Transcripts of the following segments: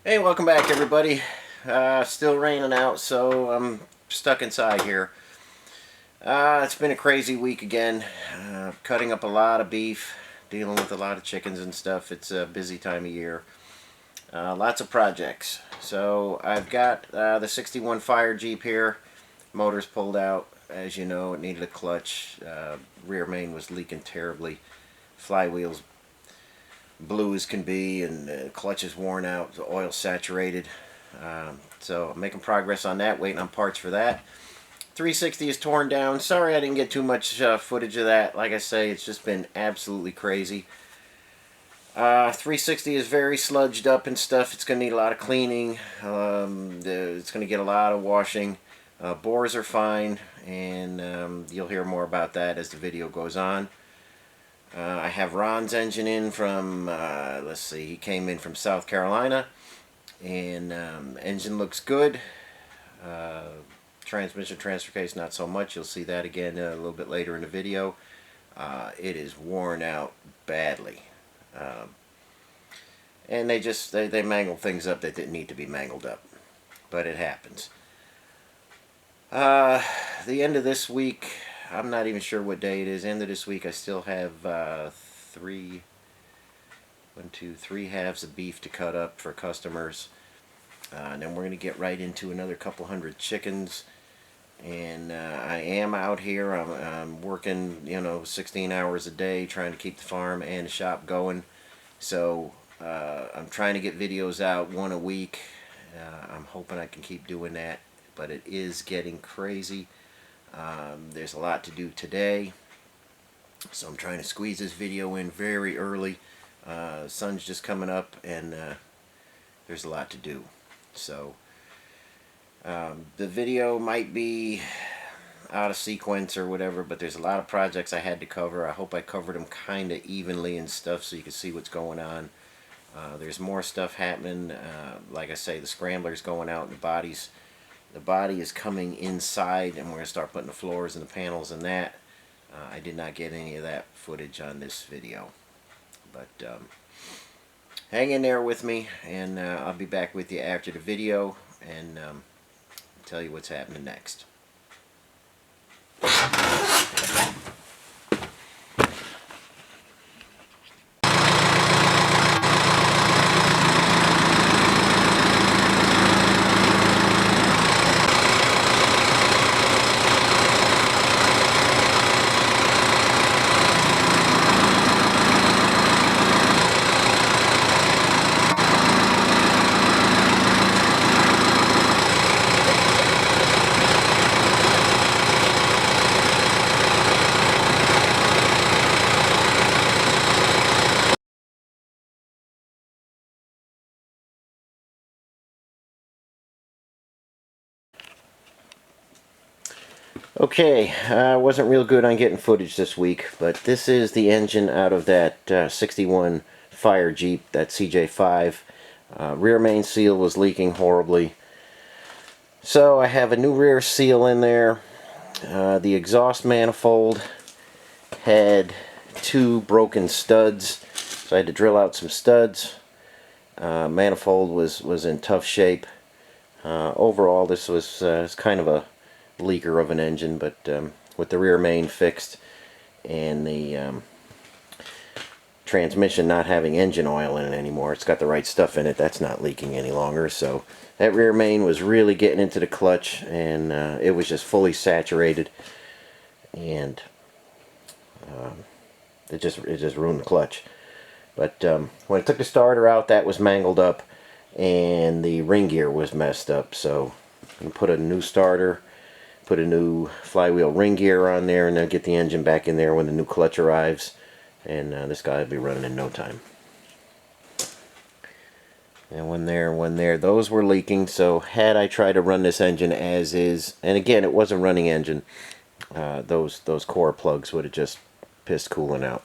Hey, welcome back everybody. Still raining out, so I'm stuck inside here. It's been a crazy week again. Cutting up a lot of beef, dealing with a lot of chickens and stuff. It's a busy time of year. Lots of projects. So I've got the 61 Fire Jeep here. Motor's pulled out. As you know, it needed a clutch. Rear main was leaking terribly. Flywheel's blue as can be, and the clutch is worn out, the oil saturated. So I'm making progress on that, waiting on parts for that. 360 is torn down. Sorry I didn't get too much footage of that. Like I say, it's just been absolutely crazy. 360 is very sludged up and stuff. It's going to need a lot of cleaning. It's going to get a lot of washing. Bores are fine, and you'll hear more about that as the video goes on. I have Ron's engine in from, let's see, he came in from South Carolina, and engine looks good. Transmission transfer case not so much. You'll see that again a little bit later in the video. It is worn out badly. And they mangled things up that didn't need to be mangled up. But it happens. The end of this week, I'm not even sure what day it is. End of this week, I still have three halves of beef to cut up for customers. And then we're going to get right into another couple hundred chickens. And I am out here. I'm working, 16 hours a day trying to keep the farm and the shop going. So I'm trying to get videos out one a week. I'm hoping I can keep doing that. But it is getting crazy. There's a lot to do today, so I'm trying to squeeze this video in very early. Sun's just coming up, and there's a lot to do. So the video might be out of sequence or whatever, but there's a lot of projects I had to cover. I hope I covered them kind of evenly and stuff so you can see what's going on. There's more stuff happening. Like I say, the scrambler's going out, and the body is coming inside, and we're going to start putting the floors and the panels and that. I did not get any of that footage on this video. But hang in there with me, and I'll be back with you after the video and tell you what's happening next. Okay, I wasn't real good on getting footage this week, but this is the engine out of that 61 Fire Jeep, that CJ5. Rear main seal was leaking horribly. So I have a new rear seal in there. The exhaust manifold had two broken studs, so I had to drill out some studs. Manifold was in tough shape. Overall, this was kind of a leaker of an engine, but with the rear main fixed and the transmission not having engine oil in it anymore, it's got the right stuff in it, that's not leaking any longer. So that rear main was really getting into the clutch, and it was just fully saturated, and it just ruined the clutch. But when I took the starter out, that was mangled up, and the ring gear was messed up. So I'm going to put a new starter, put a new flywheel ring gear on there, and then get the engine back in there when the new clutch arrives. And this guy will be running in no time. And when there, those were leaking. So had I tried to run this engine as is, and again, it was a running engine, those core plugs would have just pissed coolant out.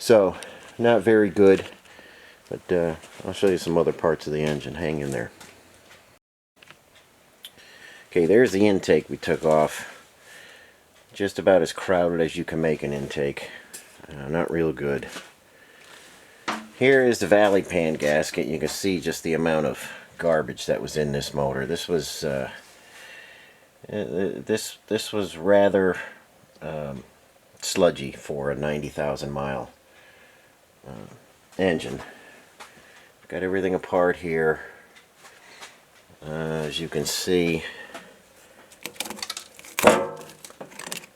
So not very good. But I'll show you some other parts of the engine. Hang in there. Okay, there's the intake we took off. Just about as crowded as you can make an intake. Not real good. Here is the valley pan gasket. You can see just the amount of garbage that was in this motor. This was this was rather sludgy for a 90,000 mile engine. Got everything apart here. As you can see,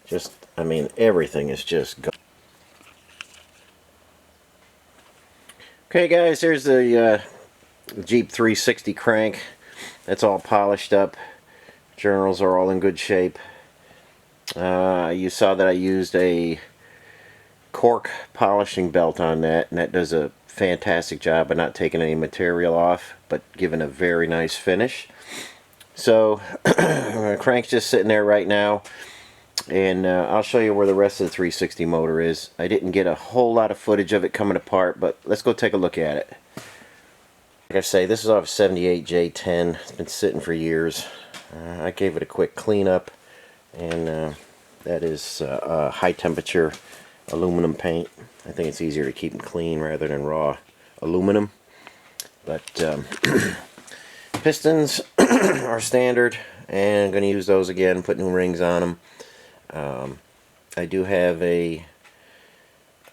just, I mean, everything is just gone. Okay guys, here's the Jeep 360 crank. That's all polished up. Journals are all in good shape. You saw that I used a cork polishing belt on that, and that does a fantastic job of not taking any material off, but giving a very nice finish. So, crank's just sitting there right now, and I'll show you where the rest of the 360 motor is. I didn't get a whole lot of footage of it coming apart, but let's go take a look at it. Like I say, this is off 78 J10. It's been sitting for years. I gave it a quick cleanup, and that is high temperature aluminum paint. I think it's easier to keep them clean rather than raw aluminum. But pistons are standard, and I'm going to use those again, put new rings on them. I do have a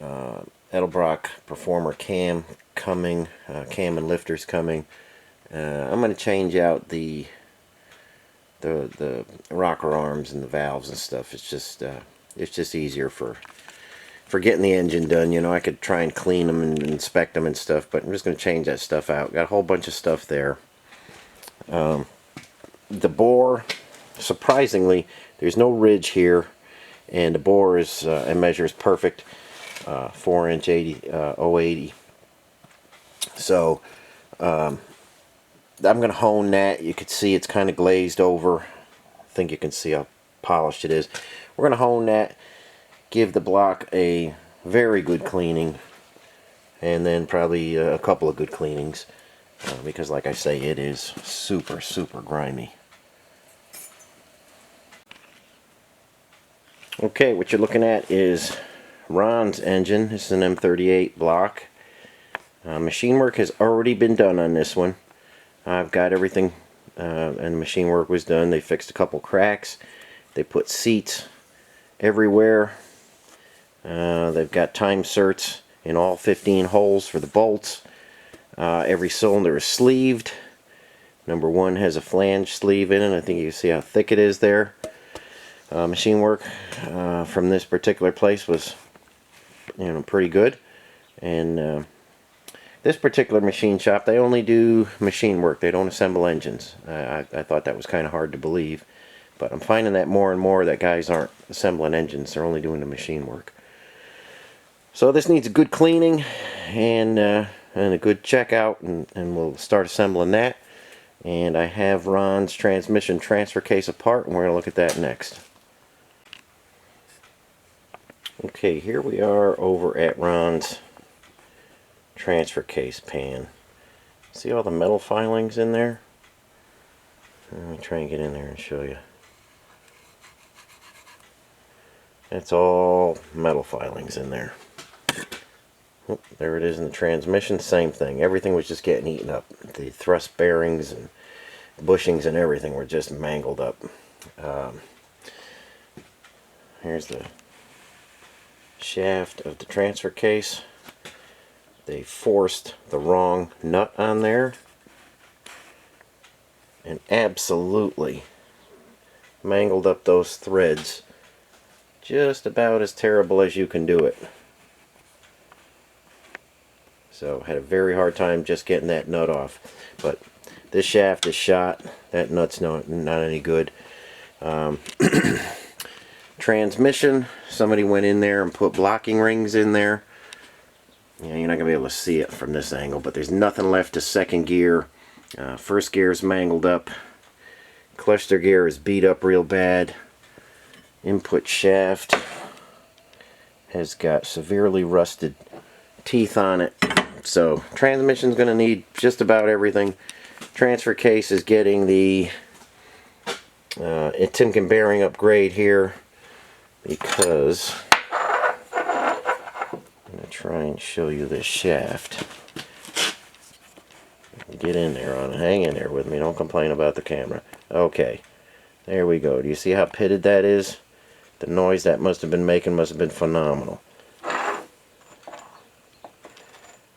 edelbrock performer cam coming, cam and lifters coming. I'm going to change out the rocker arms and the valves and stuff. It's just easier for getting the engine done. You know, I could try and clean them and inspect them and stuff, but I'm just going to change that stuff out. Got a whole bunch of stuff there. The bore, surprisingly, there's no ridge here, and the bore is and measures perfect, 4-inch 080. So I'm going to hone that. You can see it's kind of glazed over. I think you can see how polished it is. We're going to hone that, give the block a very good cleaning, and then probably a couple of good cleanings, because like I say, it is super grimy. Okay, what you're looking at is Ron's engine. This is an M38 block. Machine work has already been done on this one. I've got everything, and the machine work was done. They fixed a couple cracks. They put seats everywhere. They've got time certs in all 15 holes for the bolts. Every cylinder is sleeved. Number 1 has a flange sleeve in it. I think you can see how thick it is there. Machine work from this particular place was, you know, pretty good. And this particular machine shop, they only do machine work. They don't assemble engines. I thought that was kind of hard to believe, but I'm finding that more and more that guys aren't assembling engines. They're only doing the machine work. So this needs a good cleaning and a good checkout, and we'll start assembling that. And I have Ron's transmission transfer case apart, and we're going to look at that next. Okay, here we are over at Ron's transfer case pan. See all the metal filings in there? Let me try and get in there and show you. That's all metal filings in there. Oh, there it is in the transmission. Same thing. Everything was just getting eaten up. The thrust bearings and bushings and everything were just mangled up. Here's the shaft of the transfer case. They forced the wrong nut on there and absolutely mangled up those threads, just about as terrible as you can do it. So had a very hard time just getting that nut off. But this shaft is shot. That nut's not any good. Transmission, somebody went in there and put blocking rings in there. Yeah, you're not going to be able to see it from this angle, but there's nothing left to second gear. First gear is mangled up. Cluster gear is beat up real bad. Input shaft has got severely rusted teeth on it. So transmission's going to need just about everything. Transfer case is getting the Timken bearing upgrade here, because I'm going to try and show you this shaft. Get in there on it. Hang in there with me. Don't complain about the camera. Okay. There we go. Do you see how pitted that is? The noise that must have been making must have been phenomenal.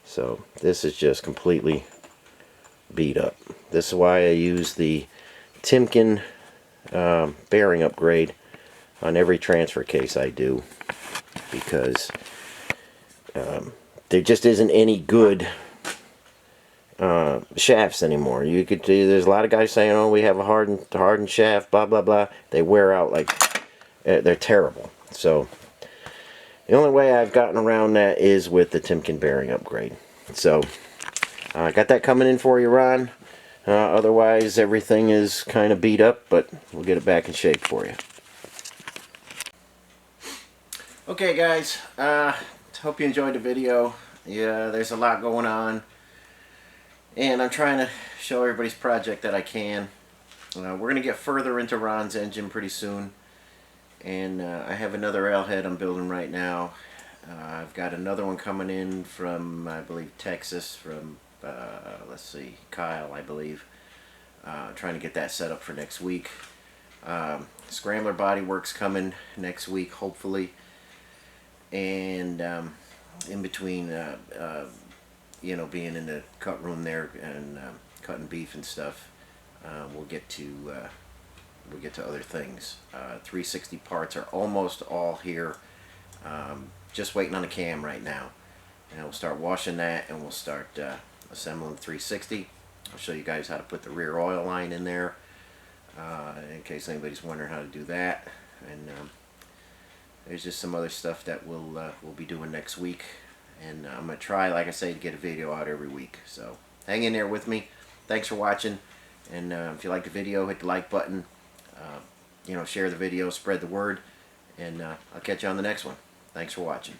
So this is just completely beat up. This is why I use the Timken bearing upgrade on every transfer case I do, because there just isn't any good shafts anymore. You could there's a lot of guys saying, oh, we have a hardened shaft, blah blah blah. They wear out like they're terrible. So the only way I've gotten around that is with the Timken bearing upgrade. So I got that coming in for you, Ron. Otherwise everything is kind of beat up, but we'll get it back in shape for you. Okay guys, hope you enjoyed the video. Yeah, there's a lot going on, and I'm trying to show everybody's project that I can. We're going to get further into Ron's engine pretty soon, and I have another L head I'm building right now. I've got another one coming in from, I believe, Texas, from let's see, Kyle, I believe. Trying to get that set up for next week. Scrambler bodywork's coming next week, hopefully. And in between, you know, being in the cut room there and cutting beef and stuff, we'll get to other things. 360 parts are almost all here. Just waiting on a cam right now, and we'll start washing that, and we'll start assembling 360. I'll show you guys how to put the rear oil line in there, in case anybody's wondering how to do that. And there's just some other stuff that we'll be doing next week, and I'm gonna try, like I say, to get a video out every week. So hang in there with me. Thanks for watching, and if you like the video, hit the like button. You know, share the video, spread the word, and I'll catch you on the next one. Thanks for watching.